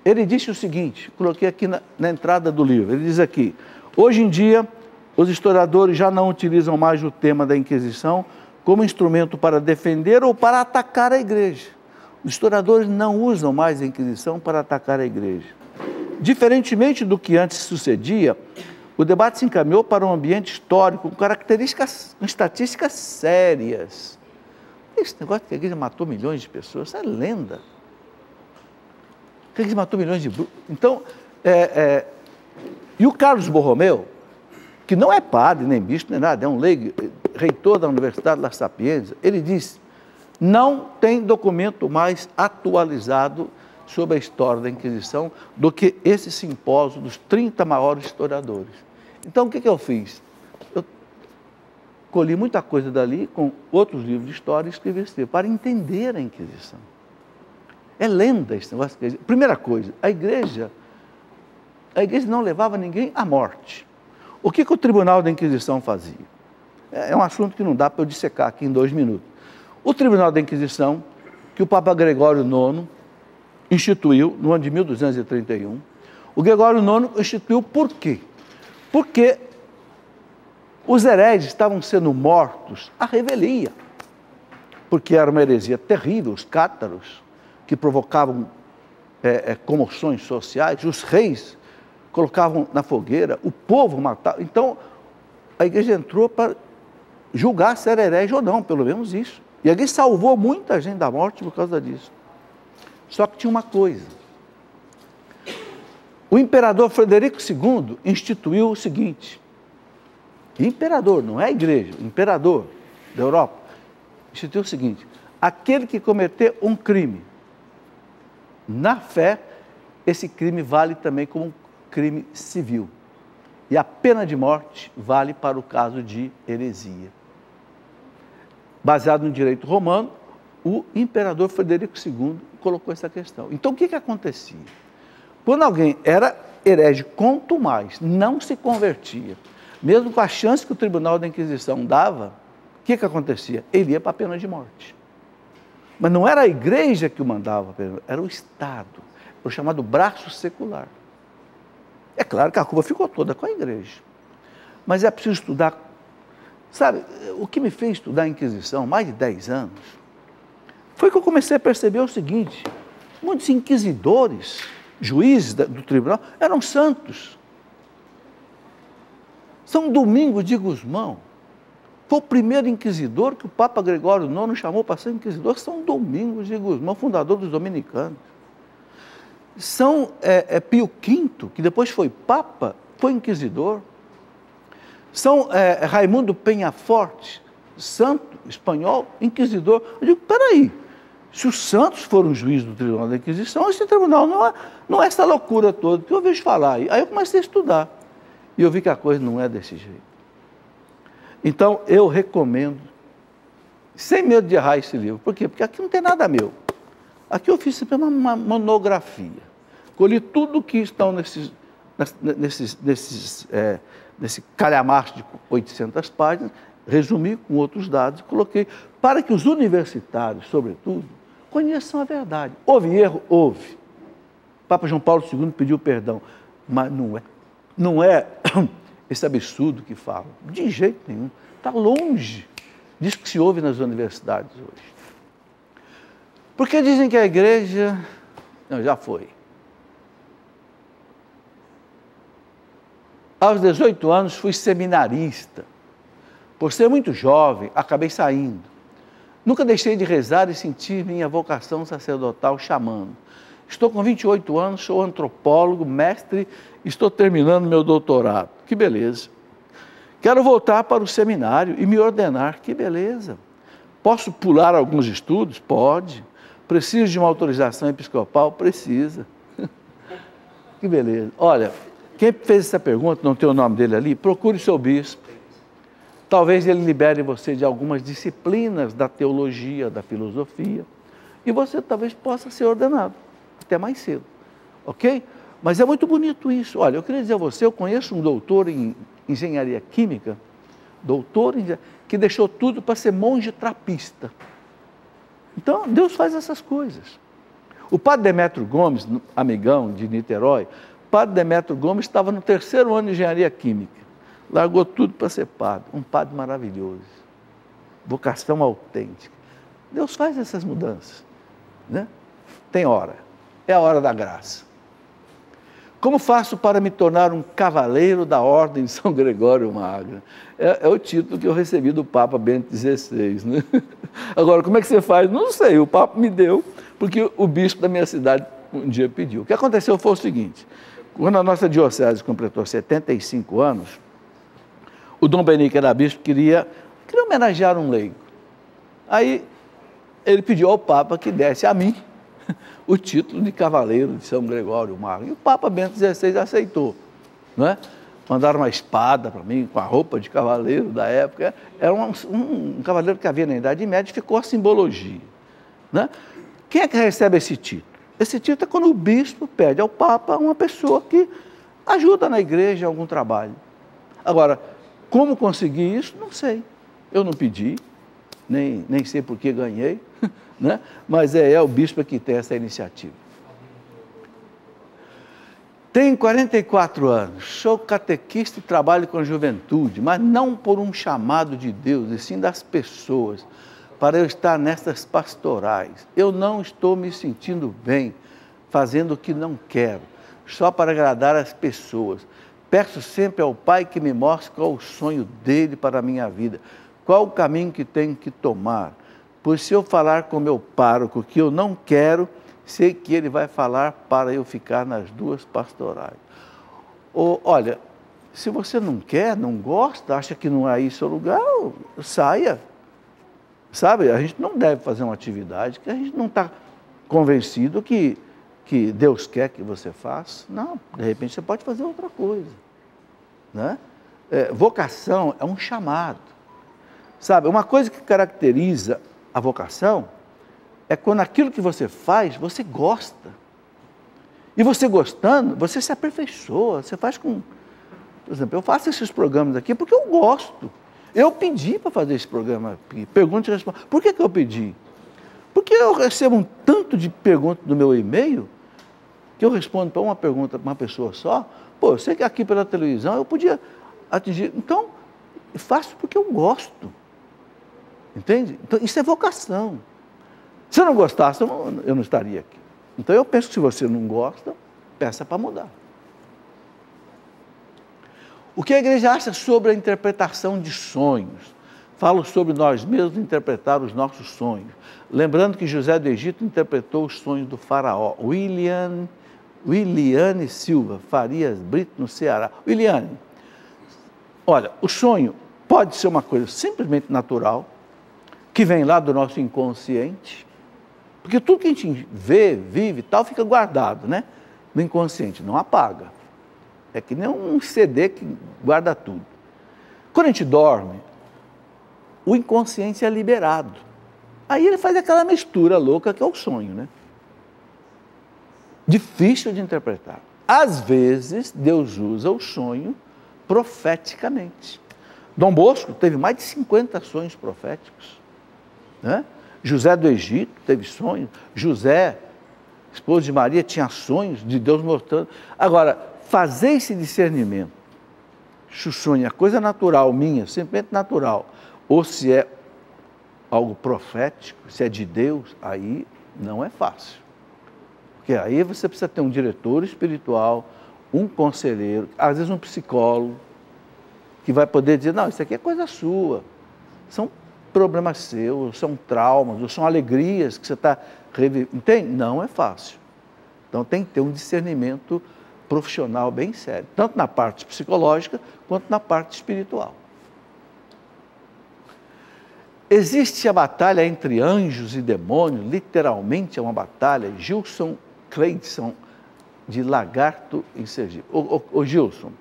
Speaker 1: ele disse o seguinte, coloquei aqui na entrada do livro, ele diz aqui, hoje em dia, os historiadores já não utilizam mais o tema da Inquisição como instrumento para defender ou para atacar a igreja. Os historiadores não usam mais a Inquisição para atacar a igreja. Diferentemente do que antes sucedia, o debate se encaminhou para um ambiente histórico com características, com estatísticas sérias. Esse negócio que a igreja matou milhões de pessoas, isso é lenda. A igreja matou milhões de... Então, e o Carlos Borromeu, que não é padre, nem bispo, nem nada, é um leigo, reitor da Universidade La Sapienza, ele disse, não tem documento mais atualizado sobre a história da Inquisição do que esse simpósio dos 30 maiores historiadores. Então, o que eu fiz? Eu colhi muita coisa dali com outros livros de história e escrevi esse livro, para entender a Inquisição. É lenda esse negócio. Primeira coisa, a igreja não levava ninguém à morte. O que o Tribunal da Inquisição fazia? É um assunto que não dá para eu dissecar aqui em 2 minutos. O Tribunal da Inquisição, que o Papa Gregório IX instituiu no ano de 1231, o Gregório IX instituiu por quê? Porque os hereges estavam sendo mortos à revelia, porque era uma heresia terrível, os cátaros, que provocavam comoções sociais, os reis colocavam na fogueira, o povo matava. Então, a igreja entrou para julgar se era herege ou não, pelo menos isso. E a igreja salvou muita gente da morte por causa disso. Só que tinha uma coisa. O imperador Frederico II instituiu o seguinte, imperador, não é a igreja, o imperador da Europa, instituiu o seguinte, aquele que cometer um crime na fé, esse crime vale também como um crime civil. E a pena de morte vale para o caso de heresia. Baseado no direito romano, o imperador Frederico II colocou essa questão. Então, o que acontecia? Quando alguém era herege, quanto mais não se convertia, mesmo com a chance que o Tribunal da Inquisição dava, o que acontecia? Ele ia para a pena de morte. Mas não era a igreja que o mandava, era o Estado, o chamado braço secular. É claro que a culpa ficou toda com a igreja, mas é preciso estudar. Sabe, o que me fez estudar a Inquisição, mais de 10 anos, foi que eu comecei a perceber o seguinte, muitos inquisidores, juízes do tribunal, eram santos. São Domingos de Gusmão, foi o primeiro inquisidor que o Papa Gregório IX chamou para ser inquisidor, São Domingos de Gusmão, fundador dos dominicanos. São Pio V, que depois foi Papa, foi inquisidor. São Raimundo Penhaforte, santo espanhol, inquisidor. Eu digo, peraí, se os santos foram juízes do Tribunal da Inquisição, esse tribunal não é essa loucura toda que eu vejo falar. Aí eu comecei a estudar e eu vi que a coisa não é desse jeito. Então, eu recomendo, sem medo de errar esse livro. Por quê? Porque aqui não tem nada meu. Aqui eu fiz sempre uma monografia. Colhi tudo que estão nesse calhamaço de 800 páginas, resumi com outros dados e coloquei para que os universitários, sobretudo, conheçam a verdade. Houve erro? Houve. O Papa João Paulo II pediu perdão, mas não é esse absurdo que falam, de jeito nenhum. Está longe disso que se ouve nas universidades hoje. Porque dizem que a igreja... Não, já foi. Aos 18 anos fui seminarista. Por ser muito jovem, acabei saindo. Nunca deixei de rezar e sentir minha vocação sacerdotal chamando. Estou com 28 anos, sou antropólogo, mestre, estou terminando meu doutorado. Que beleza. Quero voltar para o seminário e me ordenar. Que beleza. Posso pular alguns estudos? Pode. Preciso de uma autorização episcopal? Precisa. Que beleza. Olha, quem fez essa pergunta, não tem o nome dele ali, procure o seu bispo. Talvez ele libere você de algumas disciplinas da teologia, da filosofia, e você talvez possa ser ordenado, até mais cedo, ok? Mas é muito bonito isso. Olha, eu queria dizer a você, eu conheço um doutor em engenharia química, que deixou tudo para ser monge trapista. Então, Deus faz essas coisas. O padre Demétrio Gomes, amigão de Niterói, o padre Demétrio Gomes estava no 3º ano de engenharia química. Largou tudo para ser padre. Um padre maravilhoso. Vocação autêntica. Deus faz essas mudanças, né? Tem hora. É a hora da graça. Como faço para me tornar um cavaleiro da Ordem de São Gregório Magno? É o título que eu recebi do Papa Bento XVI, né? Agora, como é que você faz? Não sei, o Papa me deu, porque o bispo da minha cidade um dia pediu. O que aconteceu foi o seguinte, quando a nossa diocese completou 75 anos, o Dom Benique era bispo, queria homenagear um leigo. Aí ele pediu ao Papa que desse a mim o título de cavaleiro de São Gregório Magno. E o Papa Bento XVI aceitou, não é? Mandaram uma espada para mim, com a roupa de cavaleiro da época. Era um cavaleiro que havia na Idade Média e ficou a simbologia, né? Quem é que recebe esse título? Esse título é quando o bispo pede ao Papa uma pessoa que ajuda na igreja em algum trabalho. Agora, como conseguir isso? Não sei. Eu não pedi, nem sei por que ganhei, né? Mas é o bispo que tem essa iniciativa. Tenho 44 anos, sou catequista e trabalho com a juventude, mas não por um chamado de Deus, e sim das pessoas, para eu estar nessas pastorais. Eu não estou me sentindo bem, fazendo o que não quero, só para agradar as pessoas. Peço sempre ao Pai que me mostre qual o sonho dele para a minha vida, qual o caminho que tenho que tomar. Pois se eu falar com meu pároco que eu não quero, sei que ele vai falar para eu ficar nas 2 pastorais. Olha, se você não quer, não gosta, acha que não é isso o lugar, saia. Sabe, a gente não deve fazer uma atividade que a gente não está convencido que Deus quer que você faça. Não, de repente você pode fazer outra coisa, né? Vocação é um chamado. Sabe, uma coisa que caracteriza a vocação é quando aquilo que você faz, você gosta. E você gostando, você se aperfeiçoa, você faz com... Por exemplo, eu faço esses programas aqui porque eu gosto. Eu pedi para fazer esse programa aqui. Pergunta e resposta. Por que eu pedi? Porque eu recebo um tanto de perguntas no meu e-mail que eu respondo para uma pergunta para uma pessoa só. Pô, eu sei que aqui pela televisão eu podia atingir... Então, eu faço porque eu gosto. Entende? Então, isso é vocação. Se eu não gostasse, eu não estaria aqui. Então, eu penso que se você não gosta, peça para mudar. O que a igreja acha sobre a interpretação de sonhos? Falo sobre nós mesmos interpretar os nossos sonhos. Lembrando que José do Egito interpretou os sonhos do faraó. Williane Silva, Farias Brito, no Ceará. Williane, olha, o sonho pode ser uma coisa simplesmente natural, que vem lá do nosso inconsciente, porque tudo que a gente vê, vive e tal, fica guardado, né? No inconsciente, não apaga. É que nem um CD que guarda tudo. Quando a gente dorme, o inconsciente é liberado. Aí ele faz aquela mistura louca que é o sonho, né? difícil de interpretar. Às vezes, Deus usa o sonho profeticamente. Dom Bosco teve mais de 50 sonhos proféticos, né? José do Egito teve sonhos. José, esposo de Maria, tinha sonhos de Deus mostrando. Agora, fazer esse discernimento, se o sonho é coisa natural minha, simplesmente natural, ou se é algo profético, se é de Deus, aí não é fácil. Porque aí você precisa ter um diretor espiritual, um conselheiro, às vezes um psicólogo, que vai poder dizer, não, isso aqui é coisa sua, são problemas seus, são traumas, ou são alegrias que você está revivendo. Entende? Não é fácil. Então tem que ter um discernimento profissional bem sério, tanto na parte psicológica quanto na parte espiritual. Existe a batalha entre anjos e demônios, literalmente é uma batalha. Gilson Cleidson, de Lagarto, em Sergipe. Ô Gilson,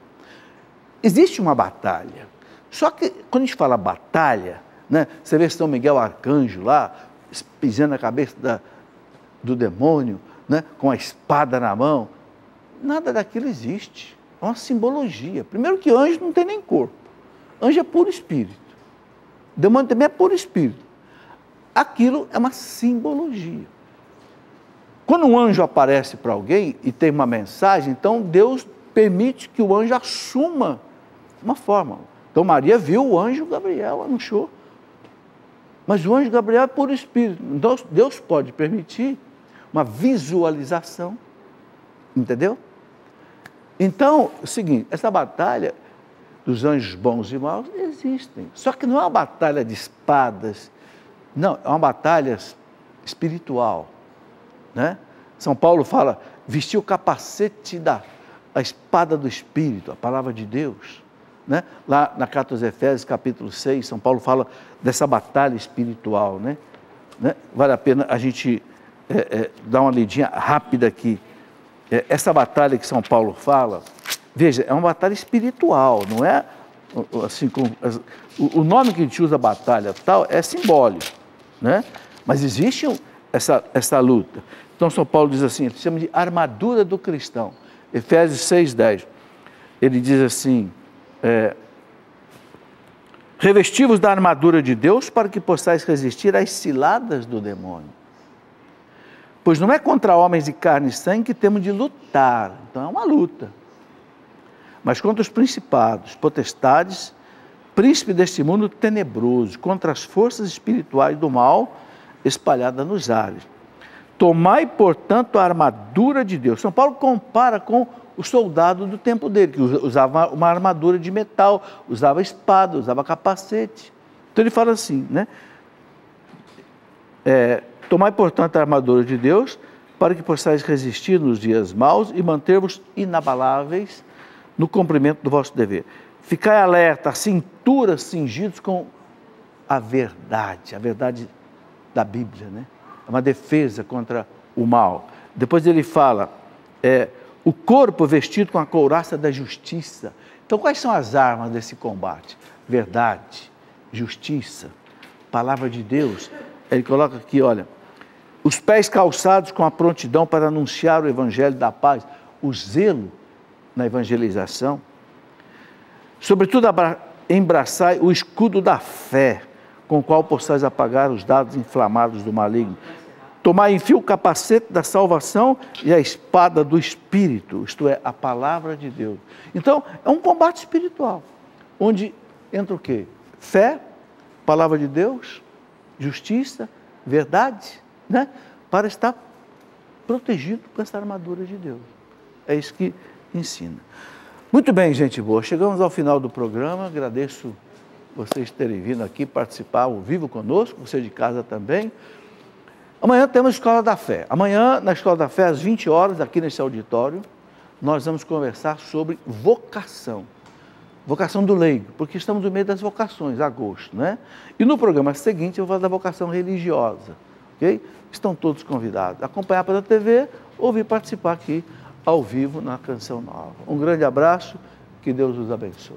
Speaker 1: existe uma batalha, só que quando a gente fala batalha, né, você vê São Miguel Arcanjo lá, pisando na cabeça do demônio, né, com a espada na mão, nada daquilo existe, é uma simbologia. Primeiro que anjo não tem nem corpo, anjo é puro espírito. O demônio também é puro espírito. Aquilo é uma simbologia. Quando um anjo aparece para alguém e tem uma mensagem, então Deus permite que o anjo assuma uma forma. Então Maria viu o anjo Gabriel, anunciou. Mas o anjo Gabriel é puro espírito. Então Deus pode permitir uma visualização. Entendeu? Então, é o seguinte, essa batalha dos anjos bons e maus existem. Só que não é uma batalha de espadas, não, é uma batalha espiritual, né? São Paulo fala, vestir o capacete a espada do Espírito, a palavra de Deus, né? Lá na carta aos Efésios, capítulo 6, São Paulo fala dessa batalha espiritual, né? Vale a pena a gente dar uma lidinha rápida aqui. Essa batalha que São Paulo fala, veja, é uma batalha espiritual, não é assim, o nome que a gente usa, batalha tal, é simbólico, né? Mas existe essa luta. Então São Paulo diz assim, ele chama de armadura do cristão. Efésios 6:10, ele diz assim, revestivos da armadura de Deus para que possais resistir às ciladas do demônio. Pois não é contra homens de carne e sangue que temos de lutar, então é uma luta, mas contra os principados, potestades, príncipe deste mundo tenebroso, contra as forças espirituais do mal espalhadas nos ares. Tomai, portanto, a armadura de Deus. São Paulo compara com o soldado do tempo dele, que usava uma armadura de metal, usava espada, usava capacete. Então ele fala assim, né? Tomai, portanto, a armadura de Deus, para que possais resistir nos dias maus e manter-vos inabaláveis no cumprimento do vosso dever. Ficai alerta, a cintura cingidos com a verdade da Bíblia, né? É uma defesa contra o mal. Depois ele fala, o corpo vestido com a couraça da justiça. Então, quais são as armas desse combate? Verdade, justiça, palavra de Deus. Ele coloca aqui, olha, os pés calçados com a prontidão para anunciar o evangelho da paz, o zelo na evangelização. Sobretudo, embraçai o escudo da fé, com o qual possais apagar os dados inflamados do maligno. Tomai, enfim, o capacete da salvação e a espada do Espírito, isto é, a palavra de Deus. Então, é um combate espiritual, onde entra o quê? Fé, palavra de Deus, justiça, verdade, né? Para estar protegido com essa armadura de Deus. É isso que ensina. Muito bem, gente boa, chegamos ao final do programa, agradeço vocês terem vindo aqui participar ao vivo conosco, você de casa também. Amanhã temos Escola da Fé. Amanhã, na Escola da Fé, às 20 horas, aqui nesse auditório, nós vamos conversar sobre vocação. Vocação do leigo, porque estamos no meio das vocações, agosto, né? E no programa seguinte eu vou falar da vocação religiosa, ok? Estão todos convidados a acompanhar pela TV ou vir participar aqui ao vivo na Canção Nova. Um grande abraço, que Deus os abençoe.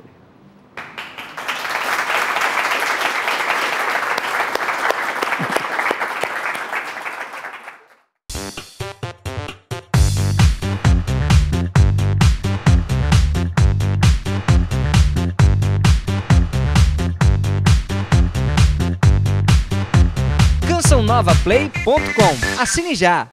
Speaker 2: estaçãonovaplay.com. Assine já!